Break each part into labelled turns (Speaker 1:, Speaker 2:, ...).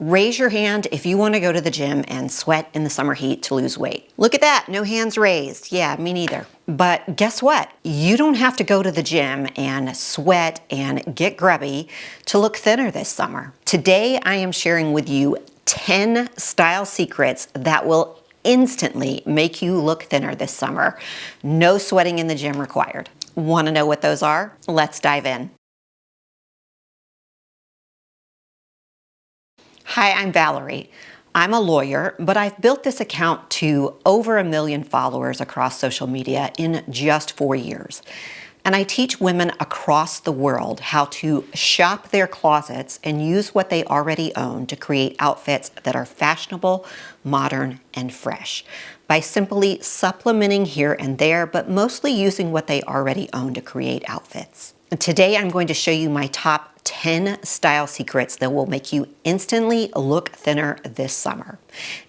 Speaker 1: Raise your hand if you want to go to the gym and sweat in the summer heat to lose weight. Look at that, no hands raised. Yeah, me neither. But guess what? You don't have to go to the gym and sweat and get grubby to look thinner this summer. Today, I am sharing with you 10 style secrets that will instantly make you look thinner this summer. No sweating in the gym required. Want to know what those are? Let's dive in. Hi, I'm Valarie. I'm a lawyer, but I've built this account to over 1 million followers across social media in just 4 years. And I teach women across the world how to shop their closets and use what they already own to create outfits that are fashionable, modern, and fresh by simply supplementing here and there, but mostly using what they already own to create outfits. Today, I'm going to show you my top 10 style secrets that will make you instantly look thinner this summer.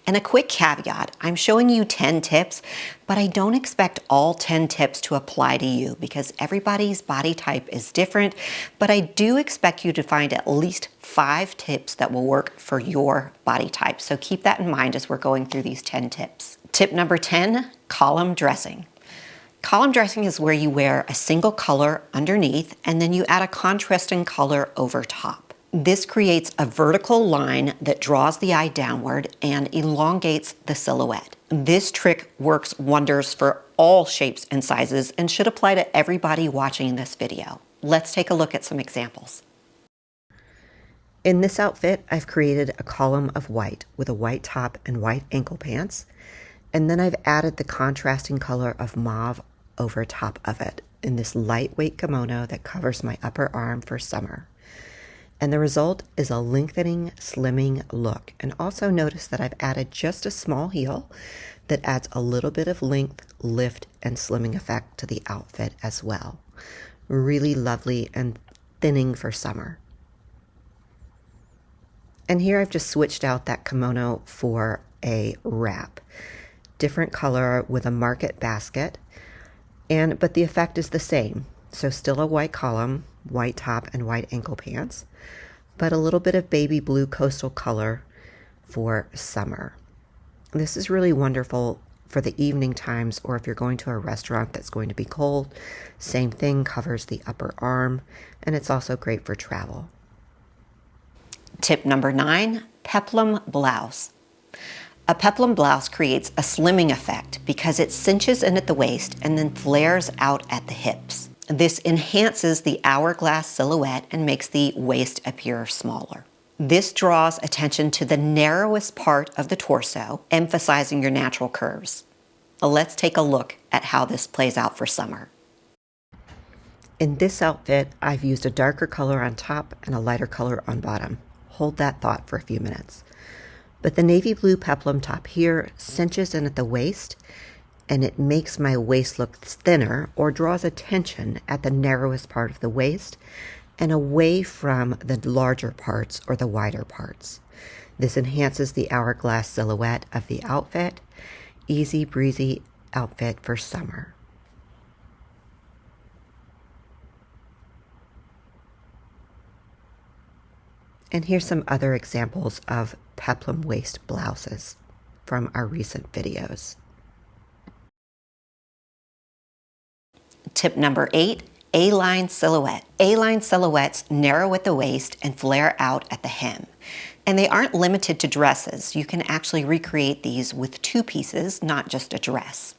Speaker 1: And a quick caveat, I'm showing you 10 tips, but I don't expect all 10 tips to apply to you because everybody's body type is different, but I do expect you to find at least 5 tips that will work for your body type. So keep that in mind as we're going through these 10 tips. Tip number 10, column dressing. Column dressing is where you wear a single color underneath and then you add a contrasting color over top. This creates a vertical line that draws the eye downward and elongates the silhouette. This trick works wonders for all shapes and sizes and should apply to everybody watching this video. Let's take a look at some examples. In this outfit, I've created a column of white with a white top and white ankle pants. And then I've added the contrasting color of mauve over top of it in this lightweight kimono that covers my upper arm for summer. And the result is a lengthening, slimming look. And also notice that I've added just a small heel that adds a little bit of length, lift, and slimming effect to the outfit as well. Really lovely and thinning for summer. And here I've just switched out that kimono for a wrap. Different color with a market basket, but the effect is the same. So still a white column, white top, and white ankle pants, but a little bit of baby blue coastal color for summer. This is really wonderful for the evening times or if you're going to a restaurant that's going to be cold. Same thing, covers the upper arm, and it's also great for travel. Tip number 9, peplum blouse. A peplum blouse creates a slimming effect because it cinches in at the waist and then flares out at the hips. This enhances the hourglass silhouette and makes the waist appear smaller. This draws attention to the narrowest part of the torso, emphasizing your natural curves. Let's take a look at how this plays out for summer. In this outfit, I've used a darker color on top and a lighter color on bottom. Hold that thought for a few minutes. But the navy blue peplum top here cinches in at the waist and it makes my waist look thinner or draws attention at the narrowest part of the waist and away from the larger parts or the wider parts. This enhances the hourglass silhouette of the outfit. Easy breezy outfit for summer. And here's some other examples of peplum waist blouses from our recent videos. Tip number 8, A-line silhouette. A-line silhouettes narrow at the waist and flare out at the hem. And they aren't limited to dresses. You can actually recreate these with 2 pieces, not just a dress.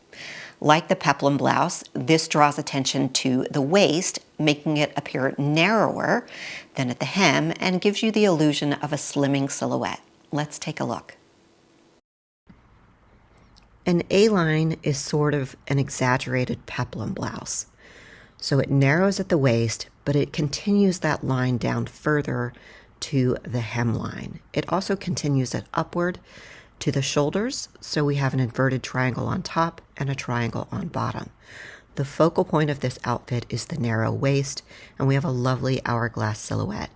Speaker 1: Like the peplum blouse, this draws attention to the waist, making it appear narrower than at the hem and gives you the illusion of a slimming silhouette. Let's take a look. An A-line is sort of an exaggerated peplum blouse. So it narrows at the waist, but it continues that line down further to the hemline. It also continues it upward to the shoulders, so we have an inverted triangle on top and a triangle on bottom. The focal point of this outfit is the narrow waist, and we have a lovely hourglass silhouette.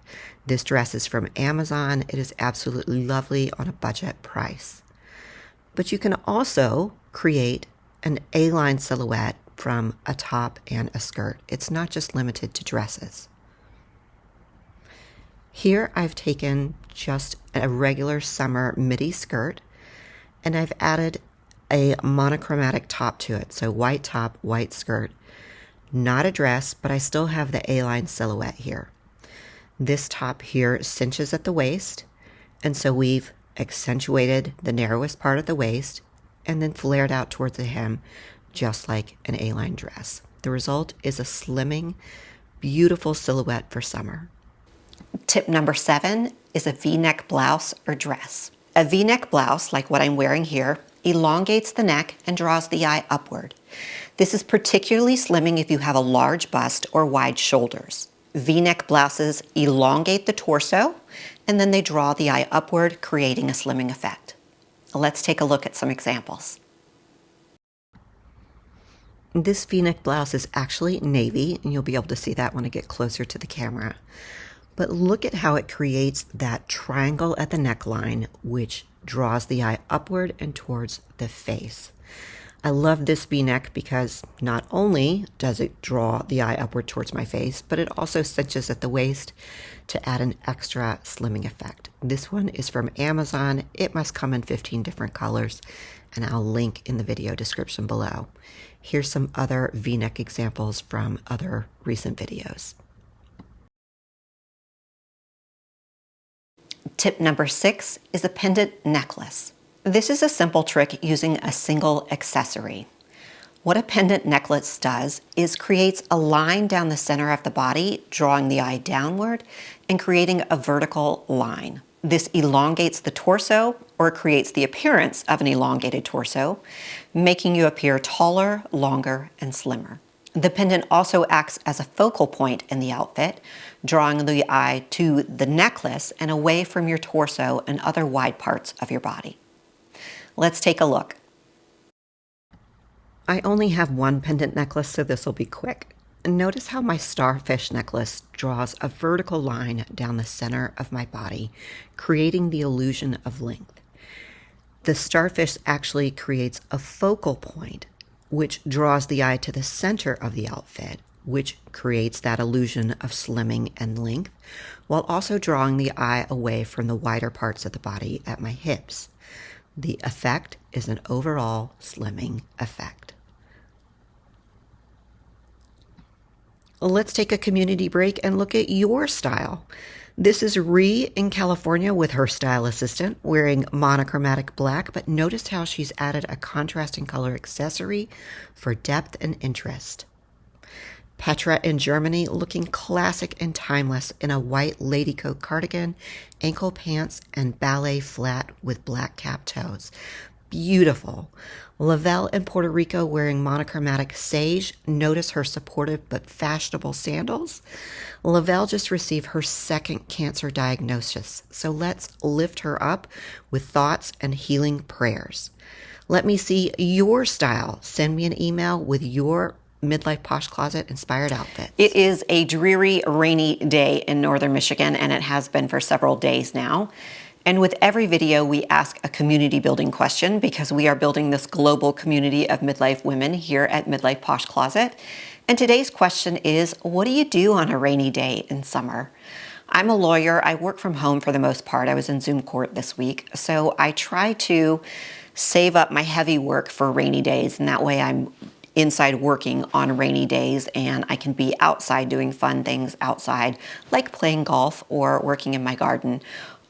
Speaker 1: This dress is from Amazon. It is absolutely lovely on a budget price. But you can also create an A-line silhouette from a top and a skirt. It's not just limited to dresses. Here I've taken just a regular summer midi skirt and I've added a monochromatic top to it. So white top, white skirt. Not a dress, but I still have the A-line silhouette here. This top here cinches at the waist, and so we've accentuated the narrowest part of the waist and then flared out towards the hem, just like an A-line dress. The result is a slimming, beautiful silhouette for summer. Tip number 7 is a V-neck blouse or dress. A V-neck blouse, like what I'm wearing here, elongates the neck and draws the eye upward. This is particularly slimming if you have a large bust or wide shoulders. V-neck blouses elongate the torso and then they draw the eye upward, creating a slimming effect. Let's take a look at some examples. This V-neck blouse is actually navy, and you'll be able to see that when I get closer to the camera. But look at how it creates that triangle at the neckline, which draws the eye upward and towards the face. I love this V-neck because not only does it draw the eye upward towards my face, but it also cinches at the waist to add an extra slimming effect. This one is from Amazon. It must come in 15 different colors, and I'll link in the video description below. Here's some other V-neck examples from other recent videos. Tip number 6 is a pendant necklace. This is a simple trick using a single accessory. What a pendant necklace does is creates a line down the center of the body, drawing the eye downward and creating a vertical line. This elongates the torso, or creates the appearance of an elongated torso, making you appear taller, longer, and slimmer. The pendant also acts as a focal point in the outfit, drawing the eye to the necklace and away from your torso and other wide parts of your body. Let's take a look. I only have one pendant necklace, so this will be quick. Notice how my starfish necklace draws a vertical line down the center of my body, creating the illusion of length. The starfish actually creates a focal point, which draws the eye to the center of the outfit, which creates that illusion of slimming and length, while also drawing the eye away from the wider parts of the body at my hips. The effect is an overall slimming effect. Let's take a community break and look at your style. This is Ree in California with her style assistant wearing monochromatic black, but notice how she's added a contrasting color accessory for depth and interest. Petra in Germany looking classic and timeless in a white ladycoat cardigan, ankle pants, and ballet flat with black cap toes. Beautiful. Lavelle in Puerto Rico wearing monochromatic sage. Notice her supportive but fashionable sandals. Lavelle just received her second cancer diagnosis, so let's lift her up with thoughts and healing prayers. Let me see your style. Send me an email with your Midlife Posh Closet inspired outfit. It is a dreary, rainy day in northern Michigan, and it has been for several days now. And with every video, we ask a community building question because we are building this global community of midlife women here at Midlife Posh Closet. And today's question is, what do you do on a rainy day in summer? I'm a lawyer. I work from home for the most part. I was in Zoom court this week. So I try to save up my heavy work for rainy days, and that way I'm inside working on rainy days and I can be outside doing fun things outside, like playing golf or working in my garden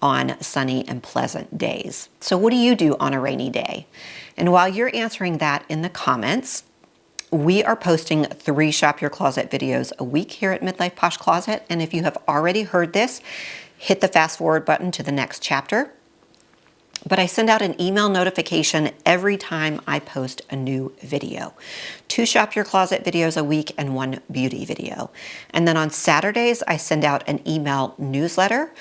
Speaker 1: on sunny and pleasant days. So what do you do on a rainy day? And while you're answering that in the comments, we are posting 3 Shop Your Closet videos a week here at Midlife Posh Closet. And if you have already heard this, hit the fast forward button to the next chapter. But I send out an email notification every time I post a new video. 2 Shop Your Closet videos a week and 1 beauty video. And then on Saturdays, I send out an email newsletter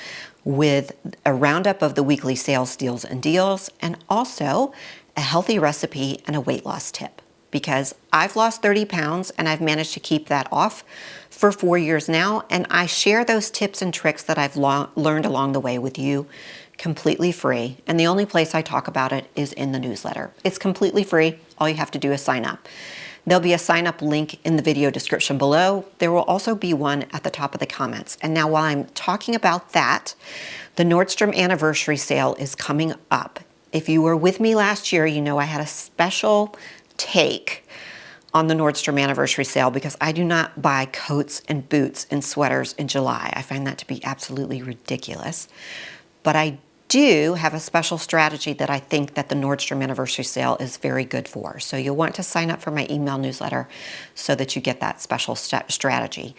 Speaker 1: with a roundup of the weekly sales deals and deals, and also a healthy recipe and a weight loss tip. Because I've lost 30 pounds and I've managed to keep that off for 4 years now, and I share those tips and tricks that I've learned along the way with you completely free. And the only place I talk about it is in the newsletter. It's completely free. All you have to do is sign up. There'll be a sign up link in the video description below. There will also be one at the top of the comments. And now while I'm talking about that, the Nordstrom anniversary sale is coming up. If you were with me last year, you know I had a special take on the Nordstrom anniversary sale because I do not buy coats and boots and sweaters in July. I find that to be absolutely ridiculous. But I do have a special strategy that I think that the Nordstrom anniversary sale is very good for. So you'll want to sign up for my email newsletter so that you get that special strategy.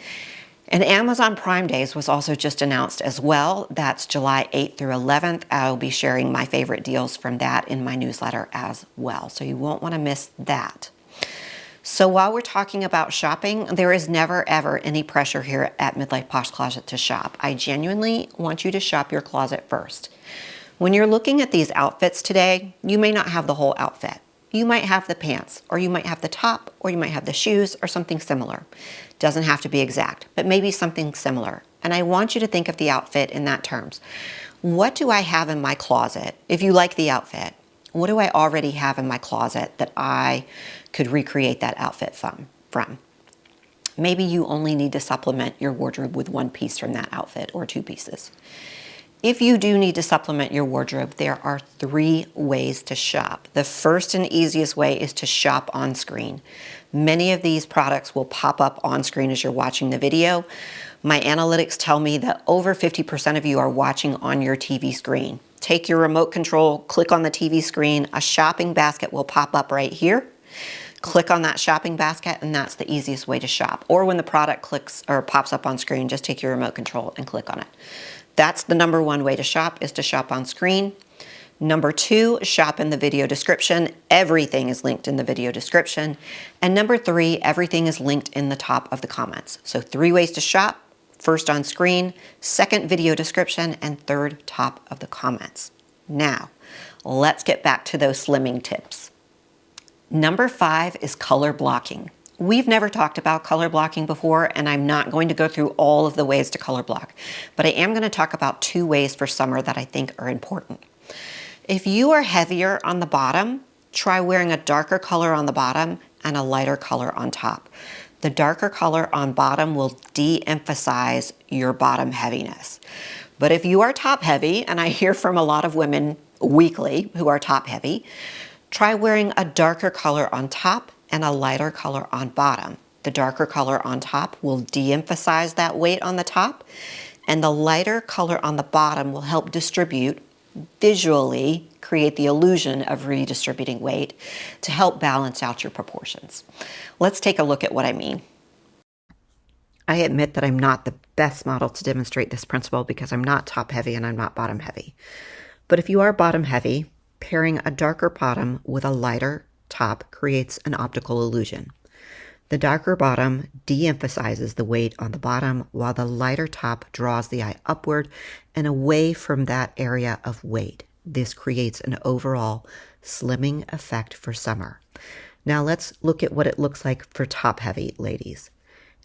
Speaker 1: And Amazon Prime Days was also just announced as well. That's July 8th through 11th. I'll be sharing my favorite deals from that in my newsletter as well. So you won't want to miss that. So while we're talking about shopping, there is never ever any pressure here at Midlife Posh Closet to shop. I genuinely want you to shop your closet first. When you're looking at these outfits today, you may not have the whole outfit. You might have the pants, or you might have the top, or you might have the shoes, or something similar. Doesn't have to be exact, but maybe something similar. And I want you to think of the outfit in that terms. What do I have in my closet? If you like the outfit, what do I already have in my closet that I could recreate that outfit from? Maybe you only need to supplement your wardrobe with one piece from that outfit or two pieces. If you do need to supplement your wardrobe, there are 3 ways to shop. The first and easiest way is to shop on screen. Many of these products will pop up on screen as you're watching the video. My analytics tell me that over 50% of you are watching on your TV screen. Take your remote control, click on the TV screen, a shopping basket will pop up right here. Click on that shopping basket, and that's the easiest way to shop. Or when the product clicks or pops up on screen, just take your remote control and click on it. That's the number 1 way to shop, is to shop on screen. Number 2, shop in the video description. Everything is linked in the video description. And number 3, everything is linked in the top of the comments. So 3 ways to shop. First on screen, second video description, and third top of the comments. Now, let's get back to those slimming tips. Number 5 is color blocking. We've never talked about color blocking before, and I'm not going to go through all of the ways to color block, but I am going to talk about 2 ways for summer that I think are important. If you are heavier on the bottom, try wearing a darker color on the bottom and a lighter color on top. The darker color on bottom will de-emphasize your bottom heaviness. But if you are top heavy, and I hear from a lot of women weekly who are top heavy, try wearing a darker color on top and a lighter color on bottom. The darker color on top will de-emphasize that weight on the top, and the lighter color on the bottom will help distribute, visually create the illusion of redistributing weight to help balance out your proportions. Let's take a look at what I mean. I admit that I'm not the best model to demonstrate this principle because I'm not top heavy and I'm not bottom heavy. But if you are bottom heavy, pairing a darker bottom with a lighter top creates an optical illusion. The darker bottom de-emphasizes the weight on the bottom, while the lighter top draws the eye upward and away from that area of weight. This creates an overall slimming effect for summer. Now let's look at what it looks like for top heavy ladies.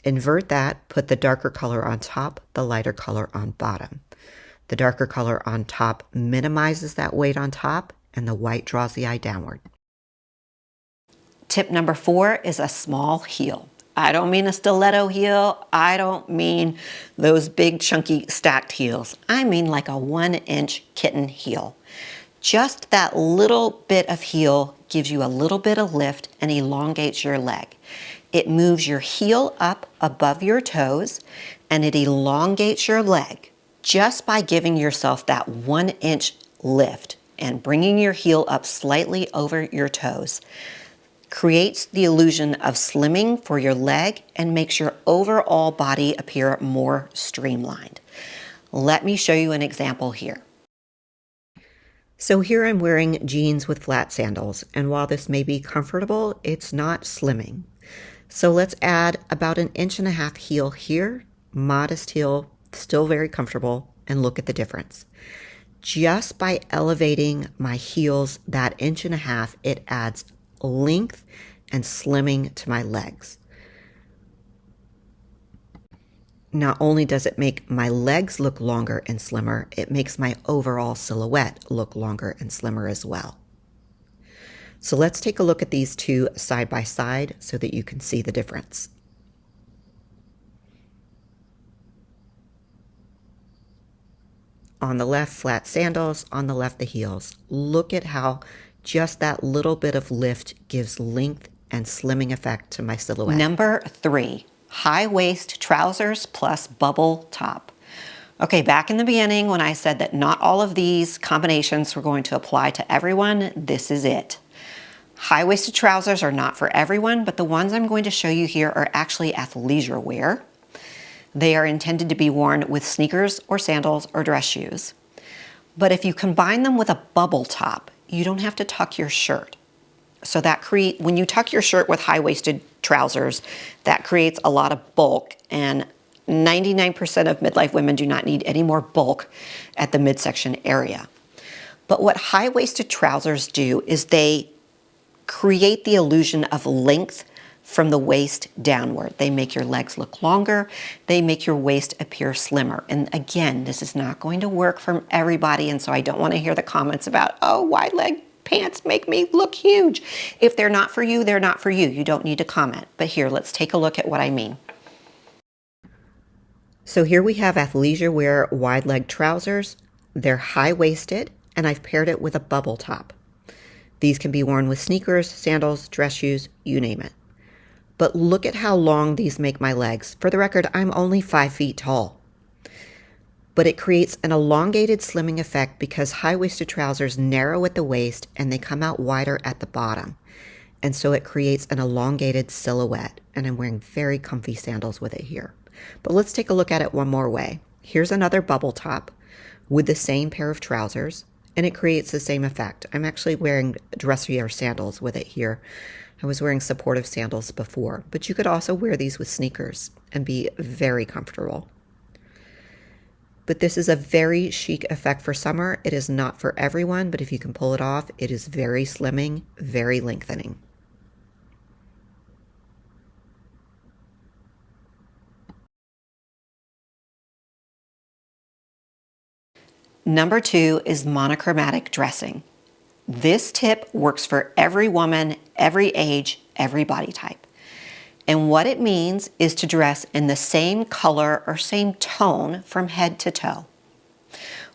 Speaker 1: Invert that, put the darker color on top, the lighter color on bottom. The darker color on top minimizes that weight on top, and the white draws the eye downward. Tip number 4 is a small heel. I don't mean a stiletto heel. I don't mean those big chunky stacked heels. I mean like a 1-inch kitten heel. Just that little bit of heel gives you a little bit of lift and elongates your leg. It moves your heel up above your toes and it elongates your leg just by giving yourself that 1-inch lift and bringing your heel up slightly over your toes. Creates the illusion of slimming for your leg and makes your overall body appear more streamlined. Let me show you an example here. So here I'm wearing jeans with flat sandals, and while this may be comfortable, it's not slimming. So let's add about 1.5 inches heel here, modest heel, still very comfortable, and look at the difference. Just by elevating my heels that 1.5 inches, it adds length and slimming to my legs. Not only does it make my legs look longer and slimmer, it makes my overall silhouette look longer and slimmer as well. So let's take a look at these two side by side so that you can see the difference. On the left, flat sandals. On the left, the heels. Look at how just that little bit of lift gives length and slimming effect to my silhouette. Number 3, high waist trousers plus bubble top. Okay, back in the beginning when I said that not all of these combinations were going to apply to everyone, this is it. High-waisted trousers are not for everyone, but the ones I'm going to show you here are actually athleisure wear. They are intended to be worn with sneakers or sandals or dress shoes. But if you combine them with a bubble top, you don't have to tuck your shirt. So that when you tuck your shirt with high-waisted trousers, that creates a lot of bulk, and 99% of midlife women do not need any more bulk at the midsection area. But what high-waisted trousers do is they create the illusion of length from the waist downward. They make your legs look longer. They make your waist appear slimmer. And again, this is not going to work for everybody, and so I don't want to hear the comments about, oh, wide leg pants make me look huge. If they're not for you, they're not for you. You don't need to comment. But here, let's take a look at what I mean. So here we have athleisure wear wide leg trousers. They're high-waisted, and I've paired it with a bubble top. These can be worn with sneakers, sandals, dress shoes, you name it. But look at how long these make my legs. For the record, I'm only 5 feet tall. But it creates an elongated slimming effect because high-waisted trousers narrow at the waist and they come out wider at the bottom. And so it creates an elongated silhouette. And I'm wearing very comfy sandals with it here. But let's take a look at it one more way. Here's another bubble top with the same pair of trousers, and it creates the same effect. I'm actually wearing dressier sandals with it here. I was wearing supportive sandals before, but you could also wear these with sneakers and be very comfortable. But this is a very chic effect for summer. It is not for everyone, but if you can pull it off, it is very slimming, very lengthening. Number 2 is monochromatic dressing. This tip works for every woman, every age, every body type. And what it means is to dress in the same color or same tone from head to toe.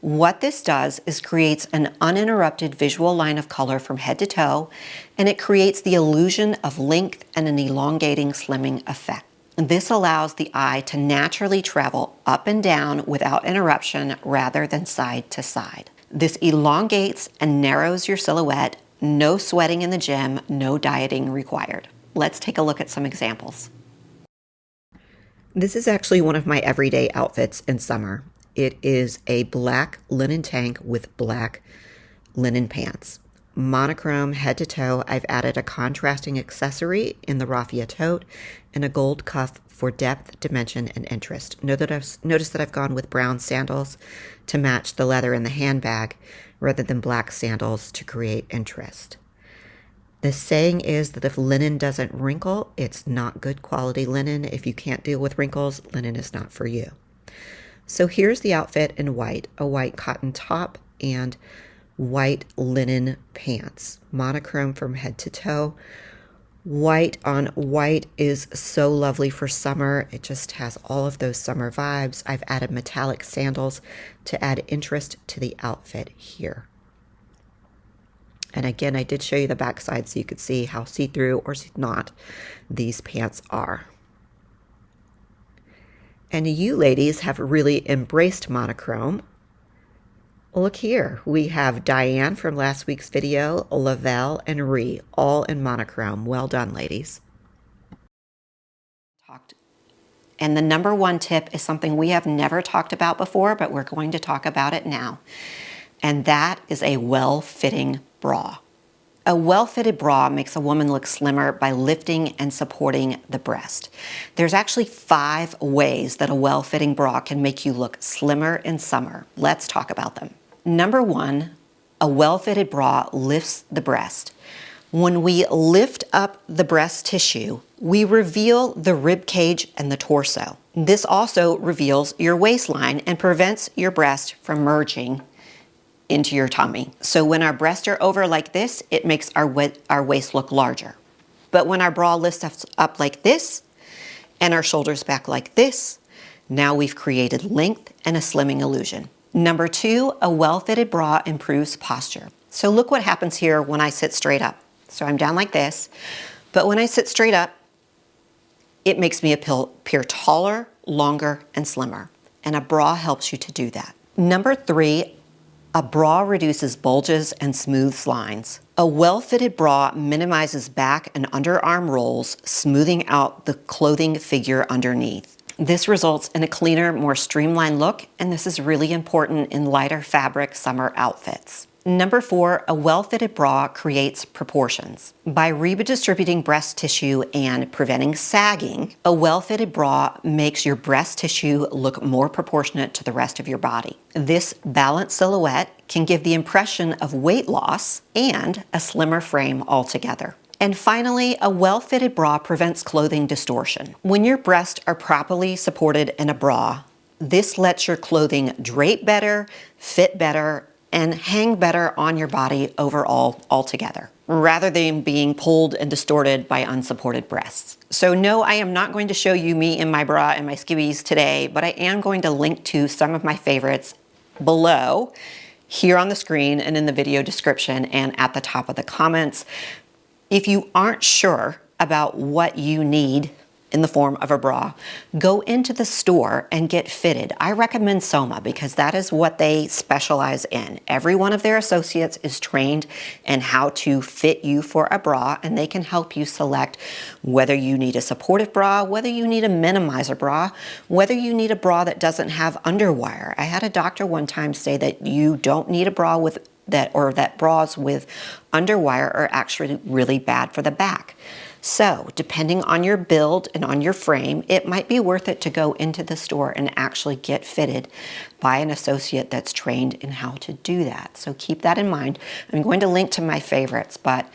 Speaker 1: What this does is creates an uninterrupted visual line of color from head to toe, and it creates the illusion of length and an elongating slimming effect. This allows the eye to naturally travel up and down without interruption rather than side to side. This elongates and narrows your silhouette. No sweating in the gym, no dieting required. Let's take a look at some examples. This is actually one of my everyday outfits in summer. It is a black linen tank with black linen pants. Monochrome head to toe. I've added a contrasting accessory in the raffia tote and a gold cuff for depth, dimension, and interest. Notice that I've gone with brown sandals to match the leather in the handbag rather than black sandals to create interest. The saying is that if linen doesn't wrinkle, it's not good quality linen. If you can't deal with wrinkles, linen is not for you. So here's the outfit in white, a white cotton top and white linen pants, monochrome from head to toe. White on white is so lovely for summer. It just has all of those summer vibes. I've added metallic sandals to add interest to the outfit here. And again, I did show you the backside so you could see how see-through or not these pants are. And you ladies have really embraced monochrome. Look here, we have Diane from last week's video, Lavelle, and Ree, all in monochrome. Well done, ladies. And the number 1 tip is something we have never talked about before, but we're going to talk about it now. And that is a well-fitting bra. A well-fitted bra makes a woman look slimmer by lifting and supporting the breast. There's actually 5 ways that a well-fitting bra can make you look slimmer in summer. Let's talk about them. Number 1, a well-fitted bra lifts the breast. When we lift up the breast tissue, we reveal the rib cage and the torso. This also reveals your waistline and prevents your breast from merging into your tummy. So when our breasts are over like this, it makes our waist look larger. But when our bra lifts us up like this and our shoulders back like this, now we've created length and a slimming illusion. Number 2, a well-fitted bra improves posture. So look what happens here when I sit straight up. So I'm down like this, but when I sit straight up, it makes me appear taller, longer, and slimmer. And a bra helps you to do that. Number 3, a bra reduces bulges and smooths lines. A well-fitted bra minimizes back and underarm rolls, smoothing out the clothing figure underneath. This results in a cleaner, more streamlined look, and this is really important in lighter fabric summer outfits. Number 4, a well-fitted bra creates proportions. By redistributing breast tissue and preventing sagging, a well-fitted bra makes your breast tissue look more proportionate to the rest of your body. This balanced silhouette can give the impression of weight loss and a slimmer frame altogether. And finally, a well-fitted bra prevents clothing distortion. When your breasts are properly supported in a bra, this lets your clothing drape better, fit better, and hang better on your body overall altogether, rather than being pulled and distorted by unsupported breasts. So no, I am not going to show you me in my bra and my skivvies today, but I am going to link to some of my favorites below, here on the screen and in the video description and at the top of the comments. If you aren't sure about what you need in the form of a bra, go into the store and get fitted. I recommend Soma because that is what they specialize in. Every one of their associates is trained in how to fit you for a bra, and they can help you select whether you need a supportive bra, whether you need a minimizer bra, whether you need a bra that doesn't have underwire. I had a doctor one time say that you don't need a bra with that, or that bras with underwire are actually really bad for the back. So depending on your build and on your frame, it might be worth it to go into the store and actually get fitted by an associate that's trained in how to do that. So keep that in mind. I'm going to link to my favorites, but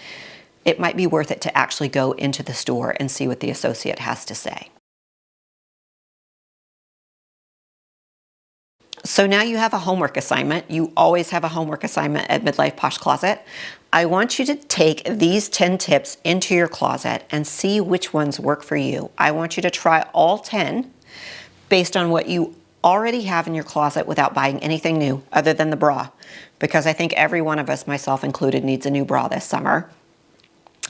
Speaker 1: it might be worth it to actually go into the store and see what the associate has to say. So now you have a homework assignment. You always have a homework assignment at Midlife Posh Closet. I want you to take these 10 tips into your closet and see which ones work for you. I want you to try all 10 based on what you already have in your closet without buying anything new other than the bra, because I think every one of us, myself included, needs a new bra this summer.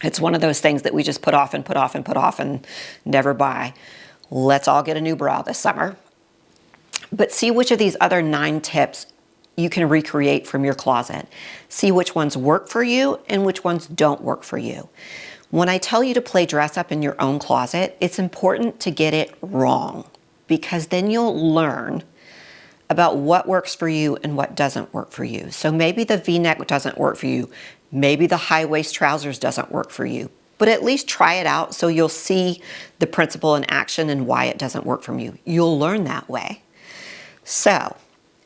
Speaker 1: It's one of those things that we just put off and put off and put off and never buy. Let's all get a new bra this summer. But see which of these other 9 tips you can recreate from your closet. See which ones work for you and which ones don't work for you. When I tell you to play dress up in your own closet, it's important to get it wrong, because then you'll learn about what works for you and what doesn't work for you. So maybe the V-neck doesn't work for you. Maybe the high waist trousers doesn't work for you. But at least try it out so you'll see the principle in action and why it doesn't work for you. You'll learn that way. So,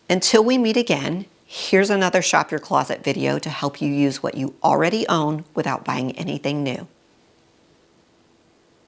Speaker 1: until we meet again, here's another Shop Your Closet video to help you use what you already own without buying anything new.